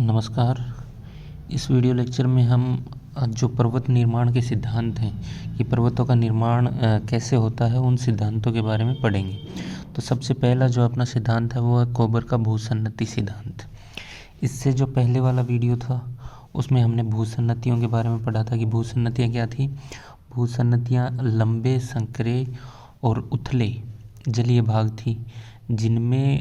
नमस्कार। इस video lecture में हम जो पर्वत निर्माण के सिद्धांत हैं कि पर्वतों का निर्माण कैसे होता है उन सिद्धांतों के बारे में पढ़ेंगे। तो सबसे पहला जो अपना सिद्धांत है वो है कोबर का भूसन्नति सिद्धांत। इससे जो पहले वाला वीडियो था उसमें हमने भूसन्नतियों के बारे में पढ़ा था कि भूसन्नतियाँ क्या थी। भूसन्नतियाँ लंबे संकरे और उथले जलीय भाग थी जिनमें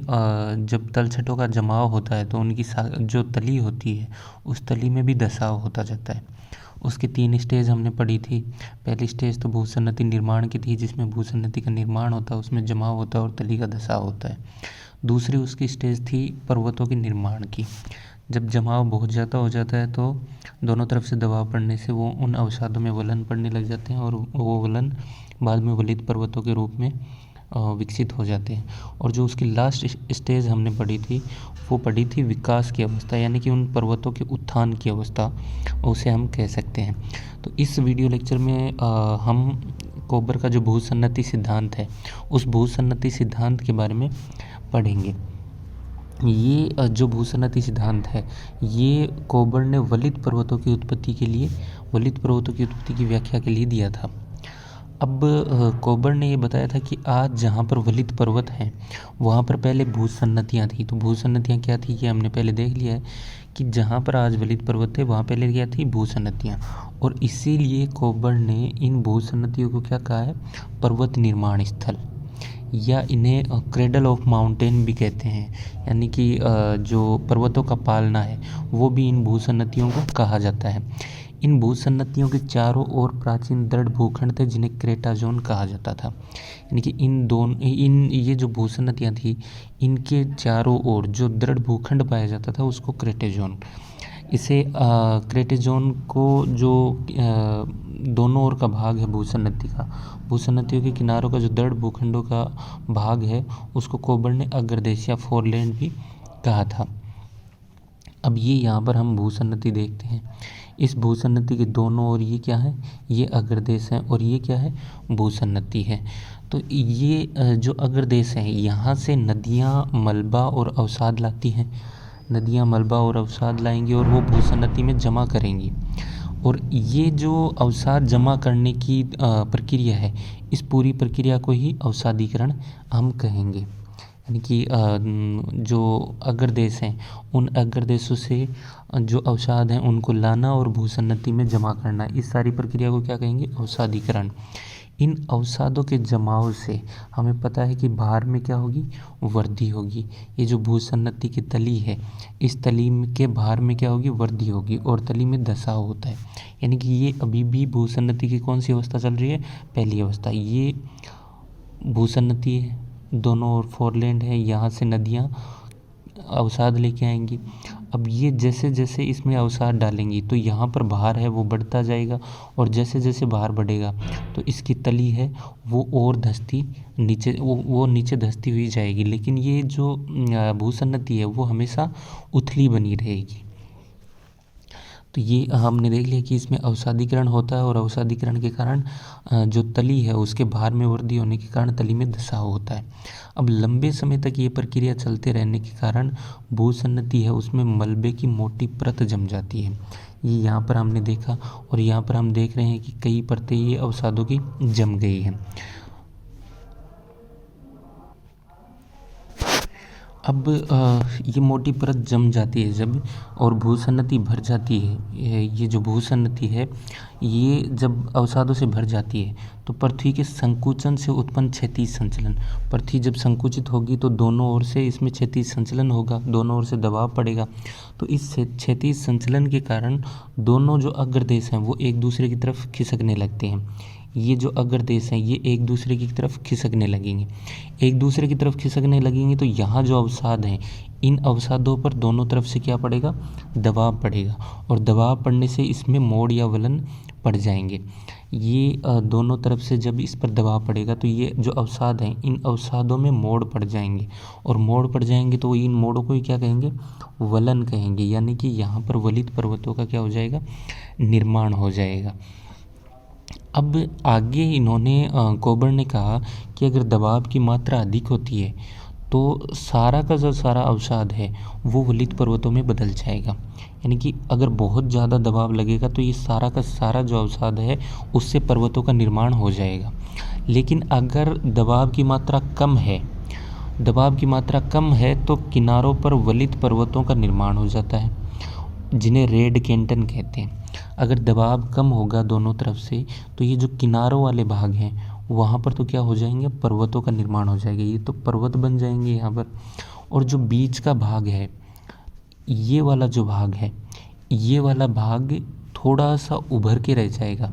जब तलछटों का जमाव होता है तो उनकी जो तली होती है उस तली में भी धसाव होता जाता है। उसके 3 स्टेज हमने पढ़ी थी। पहली स्टेज तो भूसन्नति निर्माण की थी जिसमें भूसन्नति का निर्माण होता है, उसमें जमाव होता है और तली का धसाव होता है। दूसरी उसकी स्टेज थी पर्वतों के निर्माण की। जब जमाव बहुत ज़्यादा हो जाता है तो दोनों तरफ से दबाव पड़ने से वो उन अवसादों में वलन पड़ने लग जाते हैं और वो वलन बाद में वलित पर्वतों के रूप में विकसित हो जाते हैं। और जो उसकी लास्ट स्टेज हमने पढ़ी थी वो पढ़ी थी विकास की अवस्था, यानी कि उन पर्वतों के उत्थान की अवस्था उसे हम कह सकते हैं। तो इस वीडियो लेक्चर में हम कोबर का जो भूसन्नति सिद्धांत है उस भूसन्नति सिद्धांत के बारे में पढ़ेंगे। ये जो भूसन्नति सिद्धांत है ये कोबर ने वलित पर्वतों की उत्पत्ति की व्याख्या के लिए दिया था। अब कोबर ने ये बताया था कि आज जहाँ पर वलित पर्वत हैं वहाँ पर पहले भूसन्नतियाँ थी। तो भूसन्नतियाँ क्या थी ये हमने पहले देख लिया है कि जहाँ पर आज वलित पर्वत थे वहाँ पहले क्या थी, भूसन्नतियाँ। और इसीलिए कोबर ने इन भूसन्नतियों को क्या कहा है, पर्वत निर्माण स्थल, या इन्हें क्रेडल ऑफ माउंटेन भी कहते हैं। यानी कि जो पर्वतों का पालना है वो भी इन भूसन्नतियों को कहा जाता है। इन भूसन्नतियों के चारों ओर प्राचीन दृढ़ भूखंड थे जिन्हें क्रेटा जोन कहा जाता था। यानी कि ये जो भूसन्नतियाँ थी इनके चारों ओर जो दृढ़ भूखंड पाया जाता था उसको क्रेटेजोन, इसे क्रेटेजोन को जो दोनों ओर का भाग है भूसन्नतियों के किनारों का जो दृढ़ भूखंडों का भाग है उसको कोबर ने अग्रदेश या फोरलैंड भी कहा था। अब ये यहाँ पर हम भूसन्नति देखते हैं। इस भूसन्नति के दोनों ओर ये क्या है, ये अग्रदेश है और ये क्या है, भूसन्नति है। तो ये जो अग्रदेश है यहाँ से नदियाँ मलबा और अवसाद लाती हैं। नदियाँ मलबा और अवसाद लाएंगी और वो भूसन्नति में जमा करेंगी। और ये जो अवसाद जमा करने की प्रक्रिया है इस पूरी प्रक्रिया को ही अवसादीकरण हम कहेंगे। यानी कि जो अग्रदेश हैं उन अग्रदेशों से जो अवसाद हैं उनको लाना और भूसन्नति में जमा करना, इस सारी प्रक्रिया को क्या कहेंगे, अवसादीकरण। इन अवसादों के जमाव से हमें पता है कि भार में क्या होगी, वृद्धि होगी। ये जो भूसन्नति की तली है इस तली के भार में क्या होगी, वृद्धि होगी और तली में धसाव होता है। यानी कि ये अभी भी भूसन्नति की कौन सी अवस्था चल रही है, पहली अवस्था। ये भूसन्नति है, दोनों ओर फोरलैंड है, यहाँ से नदियाँ अवसाद लेके आएंगी। अब ये जैसे जैसे इसमें अवसाद डालेंगी तो यहाँ पर भार है वो बढ़ता जाएगा और जैसे जैसे भार बढ़ेगा तो इसकी तली है वो और धंसती नीचे वो नीचे धंसती हुई जाएगी। लेकिन ये जो भूसन्नति है वो हमेशा उथली बनी रहेगी। तो ये हमने देख लिया कि इसमें अवसादीकरण होता है और अवसादीकरण के कारण जो तली है उसके भार में वृद्धि होने के कारण तली में धसाव होता है। अब लंबे समय तक ये प्रक्रिया चलते रहने के कारण भूसन्नति है उसमें मलबे की मोटी परत जम जाती है। ये यहाँ पर हमने देखा और यहाँ पर हम देख रहे हैं कि कई परतें ये अवसादों की जम गई हैं। अब ये मोटी परत जम जाती है जब और भूसन्नति भर जाती है। ये जो भूसन्नति है ये जब अवसादों से भर जाती है तो पृथ्वी के संकुचन से उत्पन्न क्षैतिज संचलन, पृथ्वी जब संकुचित होगी तो दोनों ओर से इसमें क्षैतिज संचलन होगा, दोनों ओर से दबाव पड़ेगा। तो इस क्षैतिज संचलन के कारण दोनों जो अग्रदेश हैं वो एक दूसरे की तरफ खिसकने लगते हैं। ये जो अग्रदेश हैं ये एक दूसरे की तरफ खिसकने लगेंगे तो यहाँ जो अवसाद हैं इन अवसादों पर दोनों तरफ से क्या पड़ेगा, दबाव पड़ेगा और दबाव पड़ने से इसमें मोड़ या वलन पड़ जाएंगे। ये दोनों तरफ से जब इस पर दबाव पड़ेगा तो ये जो अवसाद हैं इन अवसादों में मोड़ पड़ जाएंगे और मोड़ पड़ जाएंगे तो इन मोड़ों को ही क्या कहेंगे, वलन कहेंगे। यानी कि यहाँ पर वलित पर्वतों का क्या हो जाएगा, निर्माण हो जाएगा। अब आगे इन्होंने कोबर ने कहा कि अगर दबाव की मात्रा अधिक होती है तो सारा का जो सारा अवसाद है वो वलित पर्वतों में बदल जाएगा। यानी कि अगर बहुत ज़्यादा दबाव लगेगा तो ये सारा का सारा जो अवसाद है उससे पर्वतों का निर्माण हो जाएगा। लेकिन अगर दबाव की मात्रा कम है तो किनारों पर वलित पर्वतों का निर्माण हो जाता है, जिन्हें रेड कैंटन कहते हैं। अगर दबाव कम होगा दोनों तरफ से तो ये जो किनारों वाले भाग हैं वहाँ पर तो क्या हो जाएंगे, पर्वतों का निर्माण हो जाएगा, ये तो पर्वत बन जाएंगे यहाँ पर। और जो बीच का भाग है, ये वाला जो भाग है, ये वाला भाग थोड़ा सा उभर के रह जाएगा,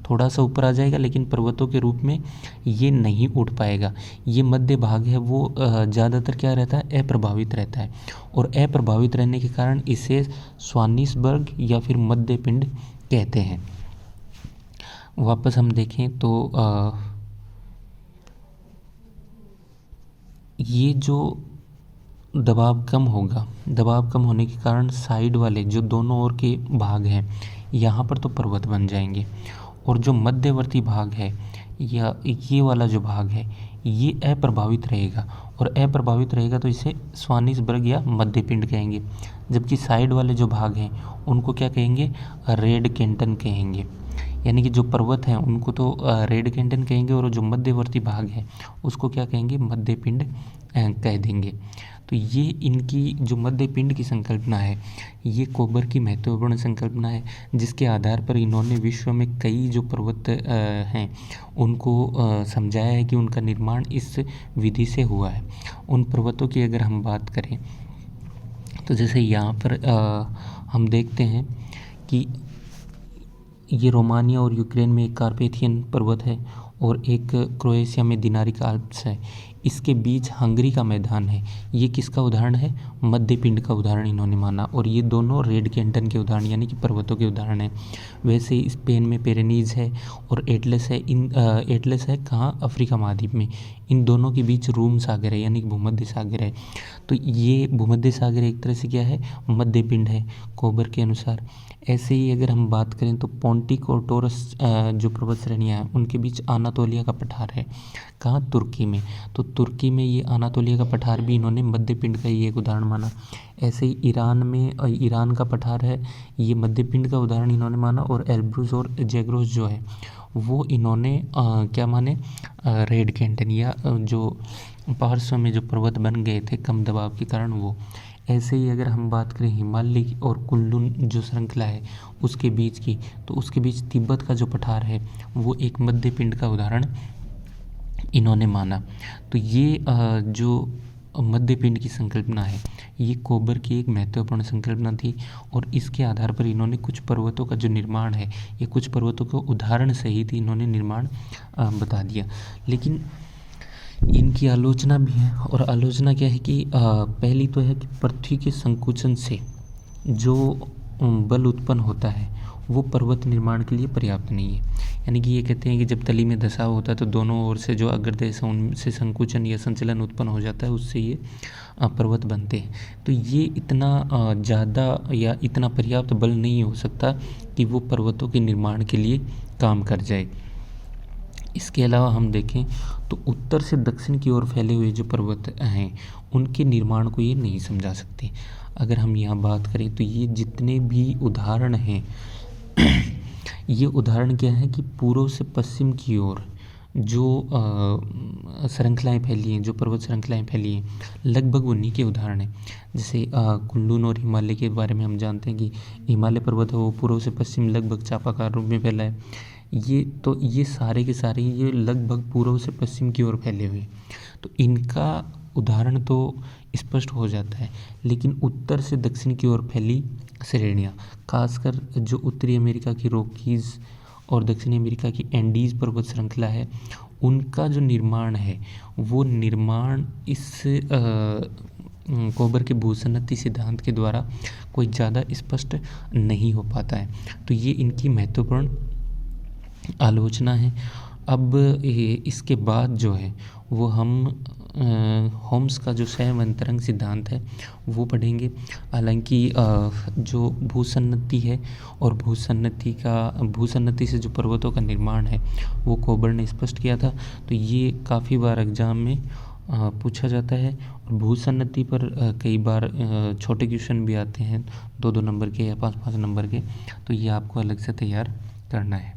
थोड़ा सा ऊपर आ जाएगा, लेकिन पर्वतों के रूप में ये नहीं उठ पाएगा। ये मध्य भाग है वो ज़्यादातर क्या रहता है, अप्रभावित रहता है। और अप्रभावित रहने के कारण इसे स्वानिसबर्ग या फिर मध्य पिंड कहते हैं। वापस हम देखें तो ये जो दबाव कम होगा, दबाव कम होने के कारण साइड वाले जो दोनों ओर के भाग हैं यहाँ पर तो पर्वत बन जाएंगे। और जो मध्यवर्ती भाग है या ये वाला जो भाग है ये अप्रभावित रहेगा, और अप्रभावित रहेगा तो इसे स्वानिसबर्ग या मध्य पिंड कहेंगे। जबकि साइड वाले जो भाग हैं उनको क्या कहेंगे, रेड कैंटन कहेंगे। यानी कि जो पर्वत हैं उनको तो रेड कैंटन कहेंगे, और जो मध्यवर्ती भाग है उसको क्या कहेंगे, मध्य पिंड कह देंगे। तो ये इनकी जो मध्य पिंड की संकल्पना है ये कोबर की महत्वपूर्ण संकल्पना है, जिसके आधार पर इन्होंने विश्व में कई जो पर्वत हैं उनको समझाया है कि उनका निर्माण इस विधि से हुआ है। उन पर्वतों की अगर हम बात करें तो जैसे यहाँ पर हम देखते हैं कि ये रोमानिया और यूक्रेन में एक कार्पेथियन पर्वत है और एक क्रोएशिया में दिनारिक आल्प्स है। इसके बीच हंगरी का मैदान है। ये किसका उदाहरण है, मध्य पिंड का उदाहरण इन्होंने माना, और ये दोनों रेड कैंटन के उदाहरण यानी कि पर्वतों के उदाहरण हैं। वैसे ही स्पेन में पेरेनीज है और एटलस है। एटलस है कहाँ, अफ्रीका महाद्वीप में। इन दोनों के बीच रूम सागर है यानी कि भूमध्य सागर है। तो ये भूमध्य सागर एक तरह से क्या है, मध्य पिंड है कोबर के अनुसार। ऐसे ही अगर हम बात करें तो पोंटिक और टोरस जो पर्वत श्रेणियाँ हैं उनके बीच अनातोलिया का पठार है। कहाँ, तुर्की में। तो तुर्की में ये अनातोलिया का पठार भी इन्होंने मध्य पिंड का ही एक उदाहरण माना। ऐसे ही ईरान में ईरान का पठार है, ये मध्य पिंड का उदाहरण इन्होंने माना। और एल्ब्रूस और जैग्रोस जो है वो इन्होंने क्या माने, रेड कैंटन या जो पार्श्व में जो पर्वत बन गए थे कम दबाव के कारण वो। ऐसे ही अगर हम बात करें हिमालय और कुनलुन जो श्रृंखला है उसके बीच की, तो उसके बीच तिब्बत का जो पठार है वो एक मध्य पिंड का उदाहरण इन्होंने माना। तो ये जो मध्य पिंड की संकल्पना है ये कोबर की एक महत्वपूर्ण संकल्पना थी, और इसके आधार पर इन्होंने कुछ पर्वतों का जो निर्माण है ये कुछ पर्वतों को उदाहरण सहित इन्होंने निर्माण बता दिया। लेकिन इनकी आलोचना भी है, और आलोचना क्या है कि पहली तो है कि पृथ्वी के संकुचन से जो बल उत्पन्न होता है वो पर्वत निर्माण के लिए पर्याप्त नहीं है। यानी कि ये कहते हैं कि जब तली में धंसाव होता है तो दोनों ओर से जो अग्रदेश हैं उनसे संकुचन या संचलन उत्पन्न हो जाता है, उससे ये पर्वत बनते हैं। तो ये इतना ज़्यादा या इतना पर्याप्त बल नहीं हो सकता कि वो पर्वतों के निर्माण के लिए काम कर जाए। इसके अलावा हम देखें तो उत्तर से दक्षिण की ओर फैले हुए जो पर्वत हैं उनके निर्माण को ये नहीं समझा सकते। अगर हम यहाँ बात करें तो ये जितने भी उदाहरण हैं ये उदाहरण क्या है कि पूर्व से पश्चिम की ओर जो श्रृंखलाएँ फैली हैं, जो पर्वत श्रृंखलाएँ फैली हैं, लगभग उन्हीं के उदाहरण हैं। जैसे कुनलुन और हिमालय के बारे में हम जानते हैं कि हिमालय पर्वत है वो पूर्व से पश्चिम लगभग चापाकार रूप में फैला है। ये सारे के सारे ये लगभग पूर्व से पश्चिम की ओर फैले हुए, तो इनका उदाहरण तो स्पष्ट हो जाता है। लेकिन उत्तर से दक्षिण की ओर फैली श्रेणियाँ, खासकर जो उत्तरी अमेरिका की रॉकीज़ और दक्षिणी अमेरिका की एंडीज़ पर्वत श्रृंखला है, उनका जो निर्माण है वो निर्माण इस कोबर के भूसन्नति सिद्धांत के द्वारा कोई ज़्यादा स्पष्ट नहीं हो पाता है। तो ये इनकी महत्वपूर्ण आलोचना है। अब इसके बाद जो है वो हम होम्स का जो शैव अंतरंग सिद्धांत है वो पढ़ेंगे। हालांकि जो भूसन्नति है और भूसन्नति से जो पर्वतों का निर्माण है वो कोबर ने स्पष्ट किया था। तो ये काफ़ी बार एग्जाम में पूछा जाता है। और भूसन्नति पर कई बार छोटे क्वेश्चन भी आते हैं, 2-2 नंबर के या 5-5 नंबर के, तो ये आपको अलग से तैयार करना है।